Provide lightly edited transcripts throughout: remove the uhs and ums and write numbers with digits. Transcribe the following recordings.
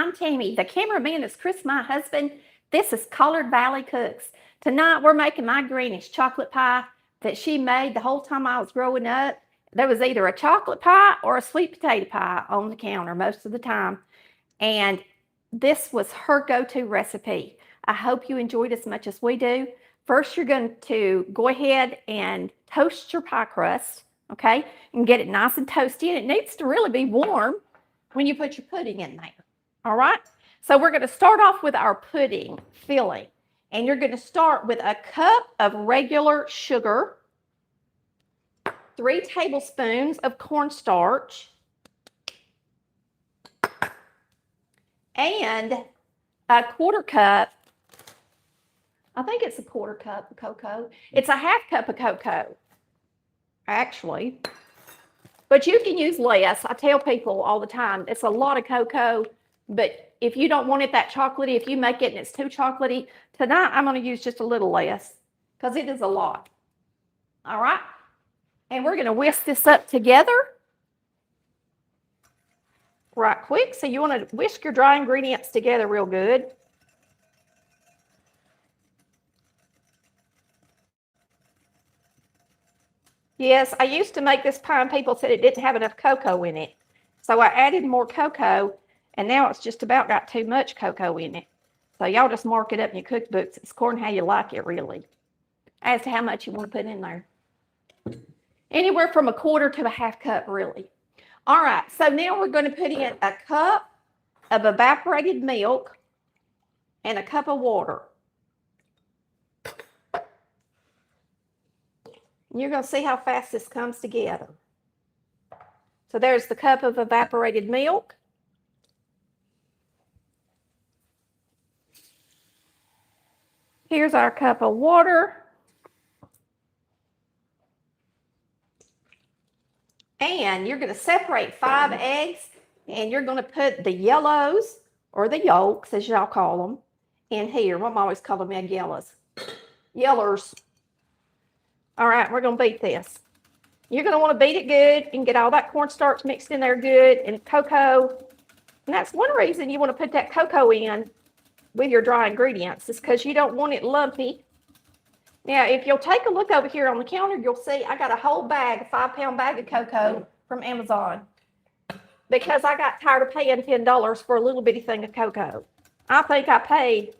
I'm Tammy. The cameraman is Chris, my husband. This is Collard Valley Cooks. Tonight we're making my granny's chocolate pie that she made the whole time I was growing up. There was either a chocolate pie or a sweet potato pie on the counter most of the time. And this was her go-to recipe. I hope you enjoyed as much as we do. First, you're going to go ahead and toast your pie crust, okay? And get it nice and toasty. And it needs to really be warm when you put your pudding in there, all right? So we're going to start off with our pudding filling. And you're going to start with a cup of regular sugar, 3 tablespoons of cornstarch, and a 1/4 cup, I think it's a 1/4 cup of cocoa. It's a 1/2 cup of cocoa, actually. But you can use less. I tell people all the time, it's a lot of cocoa, but if you don't want it that chocolatey, if you make it and it's too chocolatey, tonight I'm going to use just a little less because it is a lot. All right? And we're going to whisk this up together right quick. So you want to whisk your dry ingredients together real good. Yes, I used to make this pie and people said it didn't have enough cocoa in it. So I added more cocoa and now it's just about got too much cocoa in it. So y'all just mark it up in your cookbooks. It's according how you like it really, as to how much you want to put in there. Anywhere from a 1/4 to a 1/2 cup really. All right, so now we're going to put in a cup of evaporated milk and a cup of water. You're going to see how fast this comes together. So there's the cup of evaporated milk. Here's our cup of water. And you're going to separate 5 eggs, and you're going to put the yellows, or the yolks, as y'all call them, in here. I'm always calling them yellows. Yellers. All right, we're going to beat this. You're going to want to beat it good and get all that cornstarch mixed in there good and cocoa. And that's one reason you want to put that cocoa in with your dry ingredients is because you don't want it lumpy. Now, if you'll take a look over here on the counter, you'll see I got a whole bag, a 5-pound bag of cocoa from Amazon because I got tired of paying $10 for a little bitty thing of cocoa. I think I paid,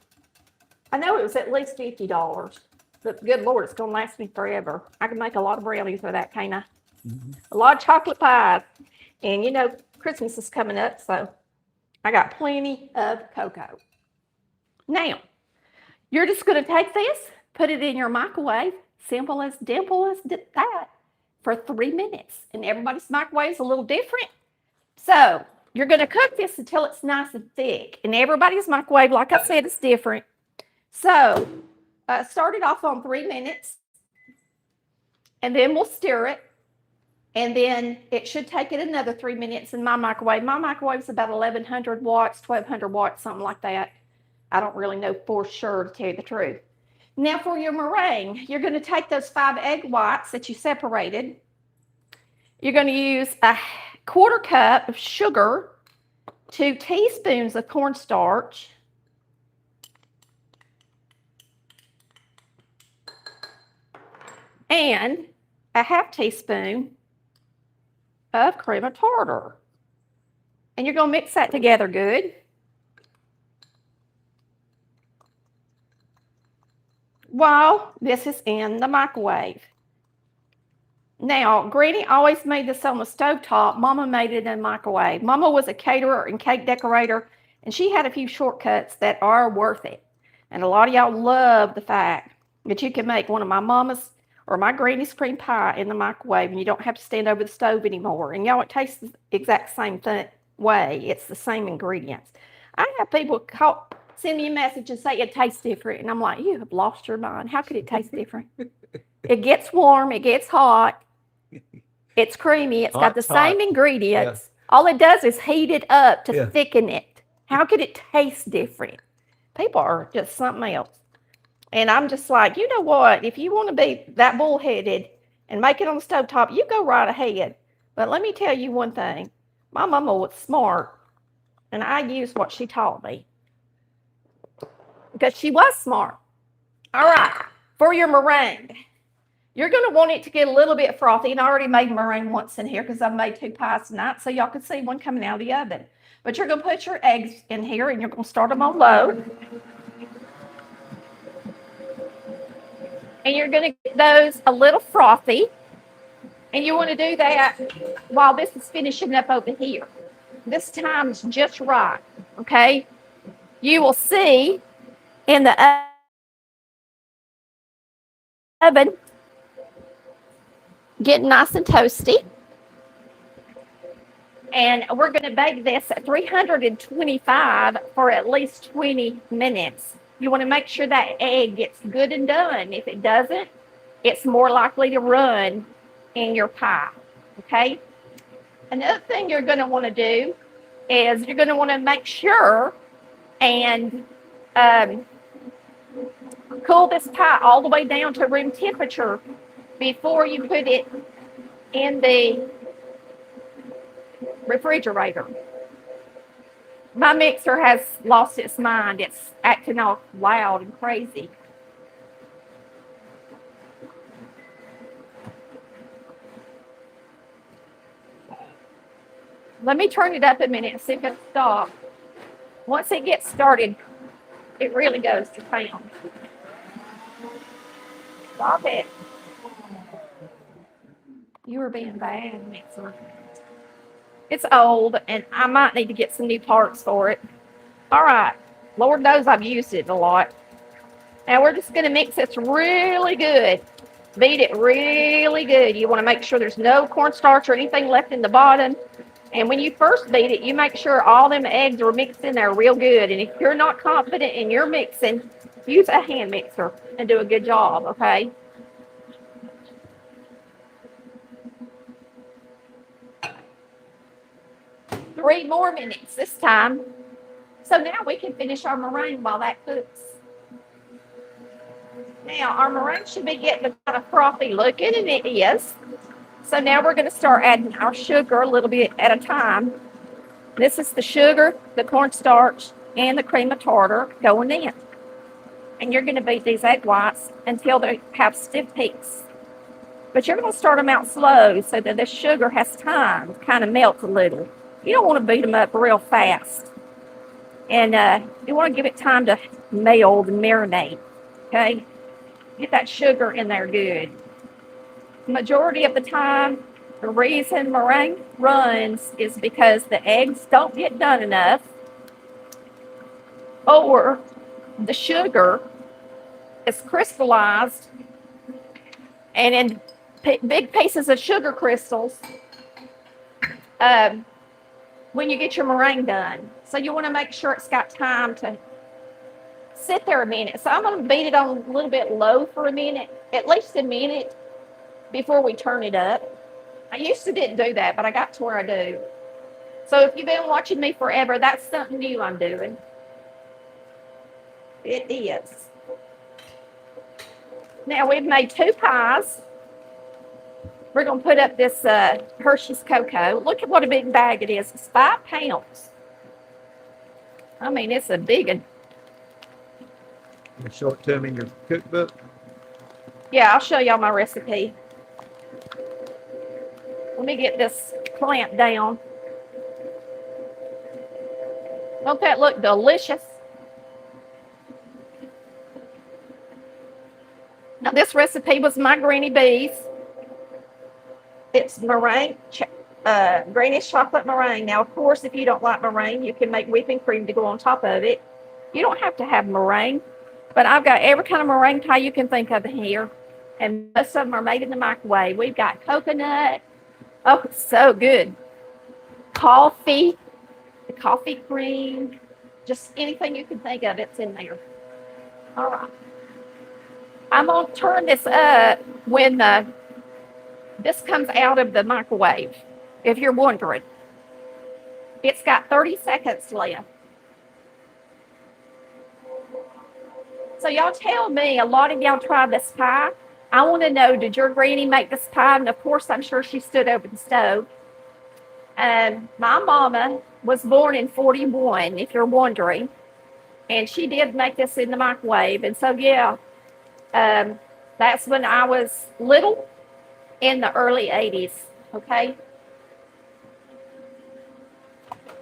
I know it was at least $50, but good Lord, it's going to last me forever. I can make a lot of brownies with that, can't I? Mm-hmm. A lot of chocolate pies. And you know, Christmas is coming up, so I got plenty of cocoa. Now, you're just going to take this, put it in your microwave, simple as that, for 3 minutes. And everybody's microwave is a little different. So you're going to cook this until it's nice and thick. And everybody's microwave, like I said, is different. So start it off on 3 minutes. And then we'll stir it. And then it should take it another 3 minutes in my microwave. My microwave is about 1,100 watts, 1,200 watts, something like that. I don't really know for sure, to tell you the truth. Now for your meringue, you're going to take those 5 egg whites that you separated. You're going to use a 1/4 cup of sugar, 2 teaspoons of cornstarch, and a 1/2 teaspoon of cream of tartar. And you're going to mix that together good. While this is in the microwave. Now, Granny always made this on the stovetop. Mama made it in the microwave. Mama was a caterer and cake decorator, and she had a few shortcuts that are worth it. And a lot of y'all love the fact that you can make one of my mama's or my granny's cream pie in the microwave, and you don't have to stand over the stove anymore. And y'all, it tastes the exact same way. It's the same ingredients. I have people send me a message and say it tastes different. And I'm like, you have lost your mind. How could it taste different? It gets warm. It gets hot. It's creamy. It's got the same ingredients. Yeah. All it does is heat it up to thicken it. How could it taste different? People are just something else. And I'm just like, you know what? If you want to be that bullheaded and make it on the stovetop, you go right ahead. But let me tell you one thing. My mama was smart. And I used what she taught me because she was smart. All right, for your meringue, you're going to want it to get a little bit frothy. And I already made meringue once in here because I've made 2 pies tonight, so y'all can see one coming out of the oven. But you're going to put your eggs in here, and you're going to start them on low. And you're going to get those a little frothy. And you want to do that while this is finishing up over here. This time's just right, okay? You will see in the oven getting nice and toasty. And we're going to bake this at 325 for at least 20 minutes. You want to make sure that egg gets good and done. If it doesn't, it's more likely to run in your pie, okay? Another thing you're going to want to do is you're going to want to make sure and cool this pie all the way down to room temperature before you put it in the refrigerator. My mixer has lost its mind. It's acting all loud and crazy. Let me turn it up a minute and see if it stops. Once it gets started, it really goes to town. Stop it. You were being bad, mixer. It's old, and I might need to get some new parts for it. All right. Lord knows I've used it a lot. Now we're just going to mix this really good. Beat it really good. You want to make sure there's no cornstarch or anything left in the bottom. And when you first beat it, you make sure all them eggs are mixed in there real good. And if you're not confident in your mixing, use a hand mixer and do a good job, okay? Three more minutes this time. So now we can finish our meringue while that cooks. Now, our meringue should be getting about a frothy looking, and it is. So now we're going to start adding our sugar a little bit at a time. This is the sugar, the cornstarch, and the cream of tartar going in. And you're going to beat these egg whites until they have stiff peaks. But you're going to start them out slow so that the sugar has time to kind of melt a little. You don't want to beat them up real fast. And you want to give it time to meld and marinate, okay? Get that sugar in there good. Majority of the time, the reason meringue runs is because the eggs don't get done enough, or the sugar is crystallized and in big pieces of sugar crystals when you get your meringue done. So you want to make sure it's got time to sit there a minute. So I'm going to beat it on a little bit low for a minute, at least a minute, before we turn it up. I used to didn't do that, but I got to where I do. So if you've been watching me forever, that's something new I'm doing. It is. Now we've made 2 pies. We're going to put up this Hershey's cocoa. Look at what a big bag it is. It's 5 pounds. I mean, it's a big one. You show it to me in your cookbook? Yeah, I'll show y'all my recipe. Let me get this clamp down. Don't that look delicious? Now, this recipe was my Granny Bee's. It's meringue, Granny's chocolate meringue. Now, of course, if you don't like meringue, you can make whipping cream to go on top of it. You don't have to have meringue, but I've got every kind of meringue pie you can think of here, and most of them are made in the microwave. We've got coconut. Oh, it's so good. Coffee, the coffee cream, just anything you can think of, it's in there. All right. I'm going to turn this up when this comes out of the microwave, if you're wondering. It's got 30 seconds left. So y'all tell me, a lot of y'all tried this pie. I want to know, did your granny make this pie? And of course, I'm sure she stood over the stove. My mama was born in 41, if you're wondering. And she did make this in the microwave. And so, yeah, that's when I was little in the early 80s, okay?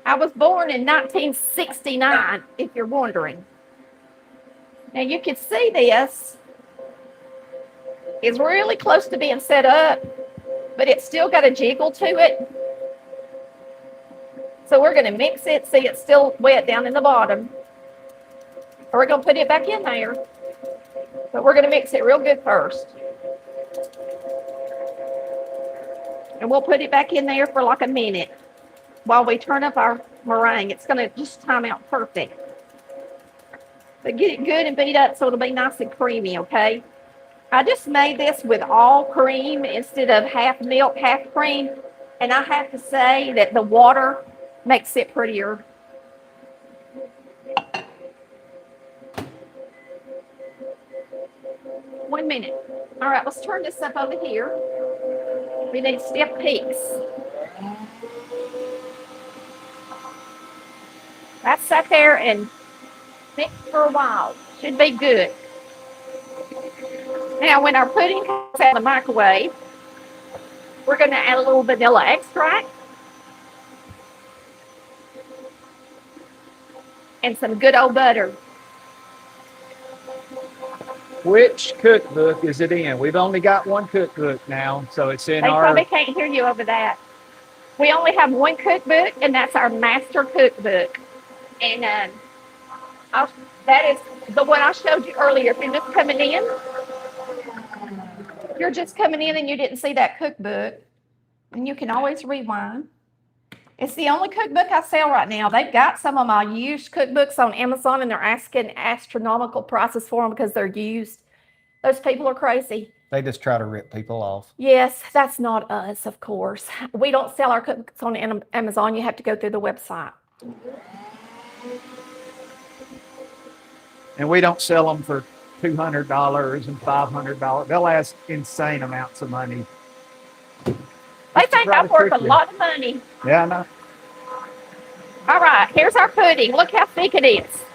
I was born in 1969, if you're wondering. Now, you can see this is really close to being set up, but it's still got a jiggle to it. So we're going to mix it. See, it's still wet down in the bottom. Or we're going to put it back in there. But we're going to mix it real good first. And we'll put it back in there for like a minute while we turn up our meringue. It's going to just time out perfect. But get it good and beat up so it'll be nice and creamy, okay? I just made this with all cream instead of half milk, half cream. And I have to say that the water makes it prettier. One minute. All right, let's turn this up over here. We need stiff peaks. That's sat there and mix for a while. Should be good. Now, when our pudding comes out of the microwave, we're going to add a little vanilla extract and some good old butter. Which cookbook is it in? We've only got one cookbook now, so it's in They our... probably can't hear you over that. We only have one cookbook, and that's our master cookbook. And that is the one I showed you earlier. If you're just coming in and you didn't see that cookbook, and you can always rewind. It's the only cookbook I sell right now. They've got some of my used cookbooks on Amazon, and they're asking astronomical prices for them because they're used. Those people are crazy. They just try to rip people off. Yes, that's not us, of course. We don't sell our cookbooks on Amazon. You have to go through the website. And we don't sell them for $200 and $500. They'll ask insane amounts of money. They think I work a lot of money. Yeah, I know. All right, here's our pudding. Look how thick it is.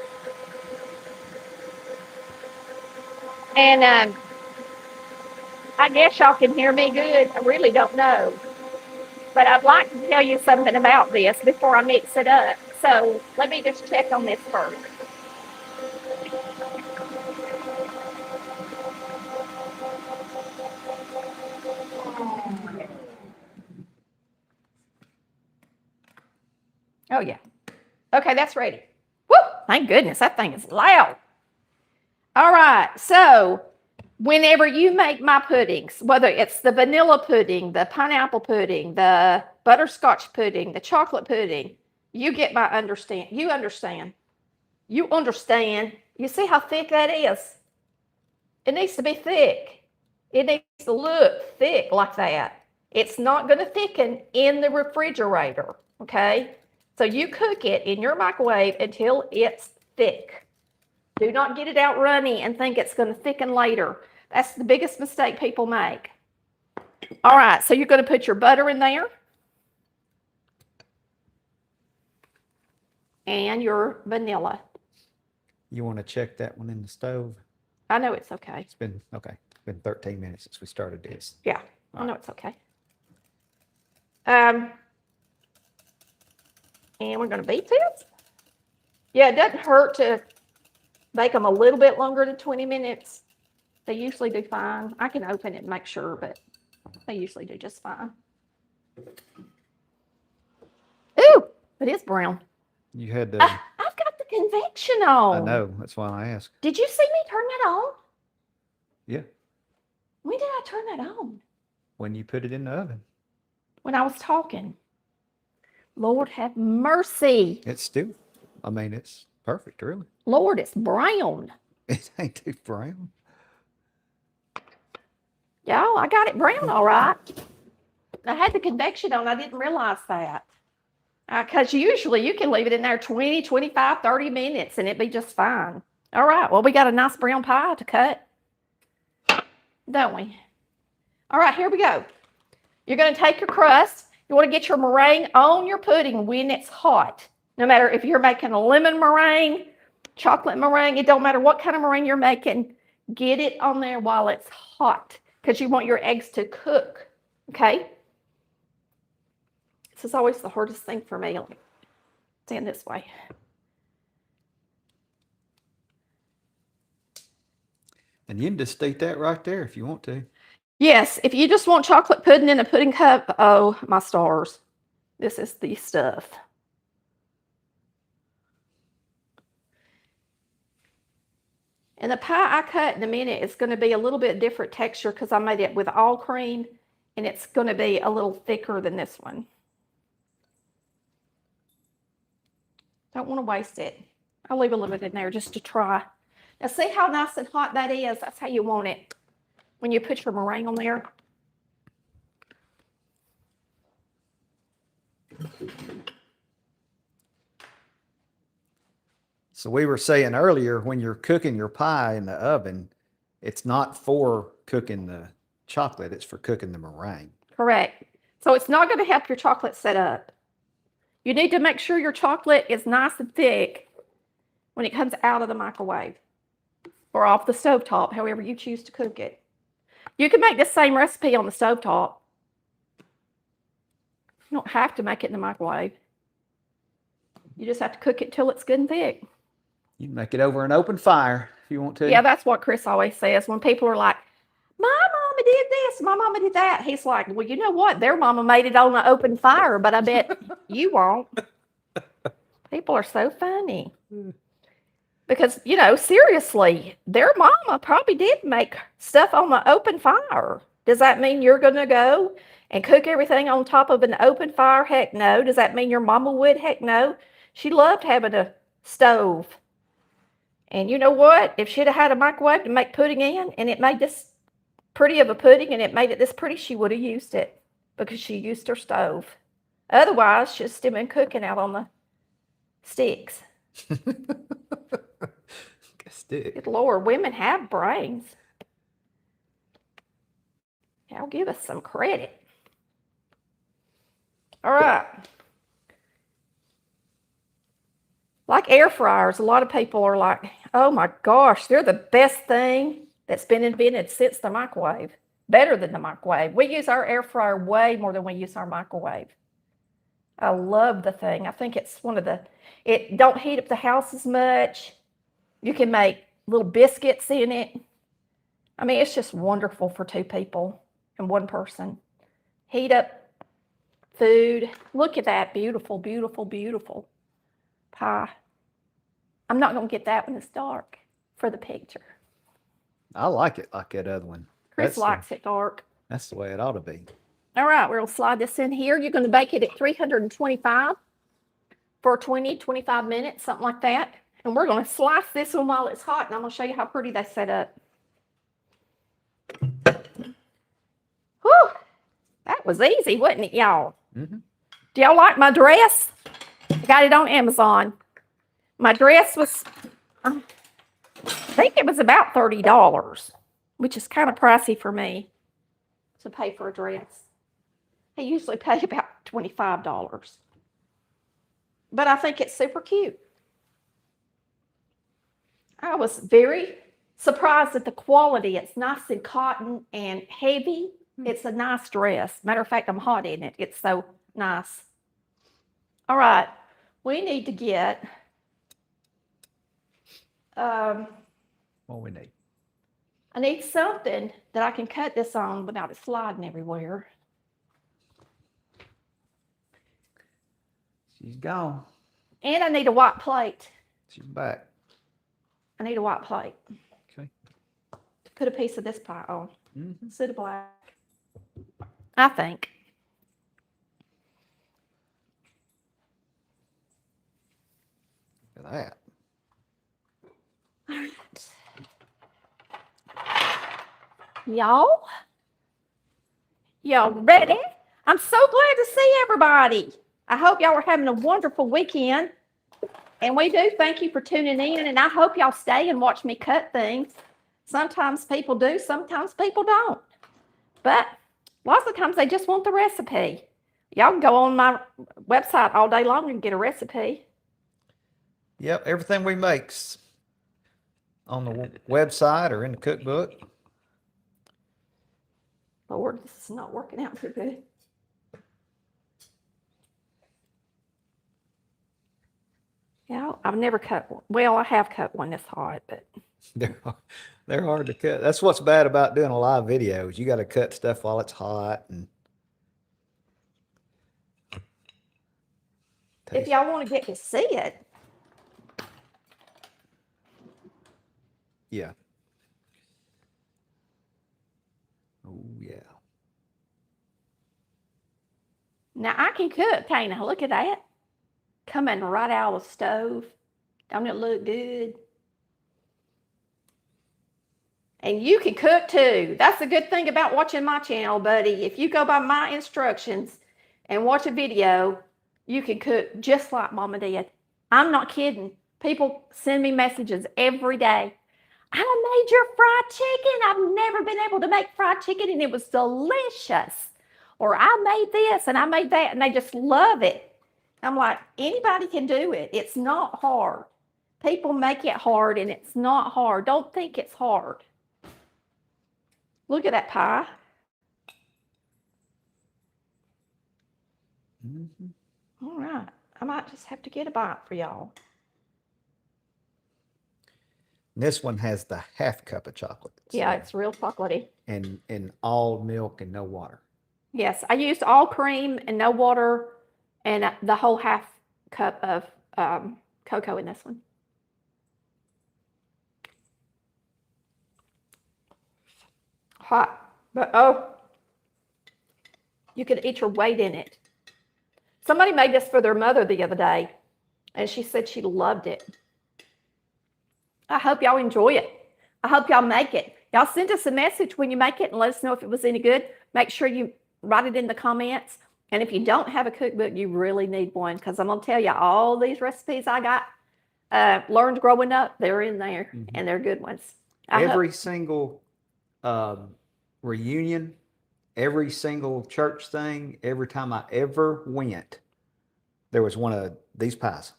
And I guess y'all can hear me good. I really don't know. But I'd like to tell you something about this before I mix it up. So let me just check on this first. Oh, yeah. Okay, that's ready. Woo! Thank goodness, that thing is loud. All right, so whenever you make my puddings, whether it's the vanilla pudding, the pineapple pudding, the butterscotch pudding, the chocolate pudding, you get my understand. You understand. You understand. You see how thick that is? It needs to be thick. It needs to look thick like that. It's not going to thicken in the refrigerator, okay? So you cook it in your microwave until it's thick. Do not get it out runny and think it's going to thicken later. That's the biggest mistake people make. All right, so you're going to put your butter in there. And your vanilla. You want to check that one in the stove? I know it's okay. It's been 13 minutes since we started this. Yeah, I know it's okay. And we're going to beat this. Yeah, it doesn't hurt to bake them a little bit longer than 20 minutes. They usually do fine. I can open it and make sure, but they usually do just fine. Ooh, it is brown. You had to. I've got the convection on. I know. That's why I asked. Did you see me turn that on? Yeah. When did I turn that on? When you put it in the oven. When I was talking. Lord have mercy. It's still, it's perfect, really. Lord, it's brown. It ain't too brown. Y'all, I got it brown all right. I had the convection on. I didn't realize that. Because usually you can leave it in there 20, 25, 30 minutes and it'd be just fine. All right. Well, we got a nice brown pie to cut. Don't we? All right, here we go. You're going to take your crust You want to get your meringue on your pudding when it's hot. No matter if you're making a lemon meringue, chocolate meringue, it don't matter what kind of meringue you're making, get it on there while it's hot because you want your eggs to cook, okay? This is always the hardest thing for me. Stand this way. And you can just state that right there if you want to. Yes, if you just want chocolate pudding in a pudding cup, oh, my stars. This is the stuff. And the pie I cut in a minute is going to be a little bit different texture because I made it with all cream, and it's going to be a little thicker than this one. Don't want to waste it. I'll leave a little bit in there just to try. Now see how nice and hot that is? That's how you want it when you put your meringue on there. So we were saying earlier, when you're cooking your pie in the oven, it's not for cooking the chocolate, it's for cooking the meringue. Correct. So it's not going to help your chocolate set up. You need to make sure your chocolate is nice and thick when it comes out of the microwave or off the stovetop, however you choose to cook it. You can make the same recipe on the stovetop. You don't have to make it in the microwave. You just have to cook it till it's good and thick. You can make it over an open fire if you want to. Yeah, that's what Chris always says. When people are like, my mama did this, my mama did that. He's like, well, you know what? Their mama made it on an open fire, but I bet you won't. People are so funny. Because, you know, seriously, their mama probably did make stuff on the open fire. Does that mean you're going to go and cook everything on top of an open fire? Heck no. Does that mean your mama would? Heck no. She loved having a stove. And you know what? If she'd have had a microwave to make pudding in and it made this pretty of a pudding and it made it this pretty, she would have used it because she used her stove. Otherwise, she'd still been cooking out on the sticks. Good Lord, women have brains. I'll give us some credit. All right. Like air fryers, a lot of people are like, oh my gosh, they're the best thing that's been invented since the microwave. Better than the microwave. We use our air fryer way more than we use our microwave. I love the thing. I think it's one of the, it don't heat up the house as much. You can make little biscuits in it. I mean, it's just wonderful for two people and one person. Heat up food. Look at that beautiful, beautiful, beautiful pie. I'm not going to get that when it's dark for the picture. I like it like that other one. Chris likes it dark. That's the way it ought to be. All right, we're going to slide this in here. You're going to bake it at 325 for 20, 25 minutes, something like that. And we're going to slice this one while it's hot, and I'm going to show you how pretty they set up. Whew, that was easy, wasn't it, y'all? Mm-hmm. Do y'all like my dress? I got it on Amazon. My dress was, I think it was about $30, which is kind of pricey for me to pay for a dress. I usually pay about $25. But I think it's super cute. I was very surprised at the quality. It's nice and cotton and heavy. It's a nice dress. Matter of fact, I'm hot in it. It's so nice. All right. We need to get What we need. I need something that I can cut this on without it sliding everywhere. She's gone. And I need a white plate. She's back. I need a white plate. Okay. To put a piece of this pie on. Mm-hmm. Instead of black. I think. Look at that. All right. Y'all ready? I'm so glad to see everybody. I hope y'all are having a wonderful weekend. And we do thank you for tuning in. And I hope y'all stay and watch me cut things. Sometimes people do, sometimes people don't. But lots of times they just want the recipe. Y'all can go on my website all day long and get a recipe. Yep, everything we make's on the website or in the cookbook. Lord, this is not working out too good. Yeah, I've never cut one. Well, I have cut one this hot, but They're hard to cut. That's what's bad about doing a live video is you got to cut stuff while it's hot and if y'all want to get to see it, yeah. Oh yeah. now I can cook, can't I? Look at that. Coming right out of the stove. Don't it look good? And you can cook too. That's the good thing about watching my channel, buddy. If you go by my instructions and watch a video, you can cook just like Mama did. I'm not kidding. People send me messages every day. I made your fried chicken. I've never been able to make fried chicken and it was delicious. Or I made this and I made that and they just love it. I'm like, anybody can do it. It's not hard. People make it hard and it's not hard. Don't think it's hard. Look at that pie. Mm-hmm. All right. I might just have to get a bite for y'all. This one has the half cup of chocolate. Yeah, it's real chocolatey. And all milk and no water. Yes, I used all cream and no water and the whole half cup of cocoa in this one. Hot, but oh, you could eat your weight in it. Somebody made this for their mother the other day, and she said she loved it. I hope y'all enjoy it. I hope y'all make it. Y'all send us a message when you make it and let us know if it was any good. Make sure you write it in the comments. And if you don't have a cookbook, you really need one because I'm going to tell you all these recipes I got learned growing up, they're in there and they're good ones. Every single reunion, every single church thing, every time I ever went, there was one of these pies.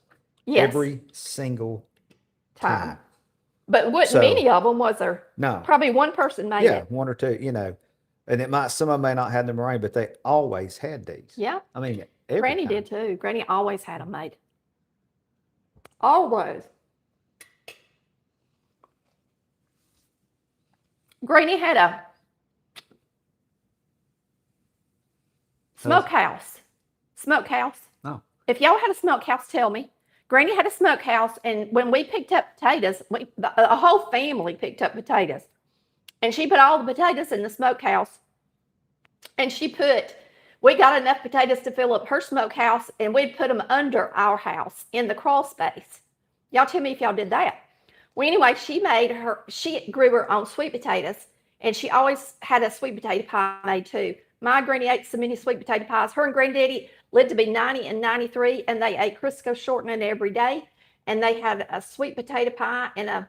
Yes. Every single time. But wasn't many of them, was there? No. Probably one person made Yeah, it. one or two, you know. And some of them may not have the meringue, but they always had these. Yeah. I mean, every Granny time. did too. Granny always had them made. Always. Granny had a smokehouse. Smokehouse. Oh. If y'all had a smokehouse, tell me. Granny had a smokehouse, and when we picked up potatoes, a whole family picked up potatoes. And she put all the potatoes in the smokehouse. And we got enough potatoes to fill up her smokehouse, and we'd put them under our house in the crawl space. Y'all tell me if y'all did that. Well, anyway, she grew her own sweet potatoes, and she always had a sweet potato pie made too. My granny ate so many sweet potato pies. Her and granddaddy lived to be 90 and 93, and they ate Crisco shortening every day. And they had a sweet potato pie and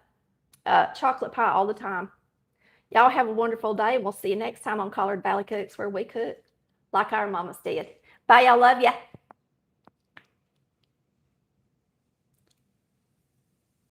a chocolate pie all the time. Y'all have a wonderful day, and we'll see you next time on Collard Valley Cooks, where we cook like our mamas did. Bye, y'all. Love ya.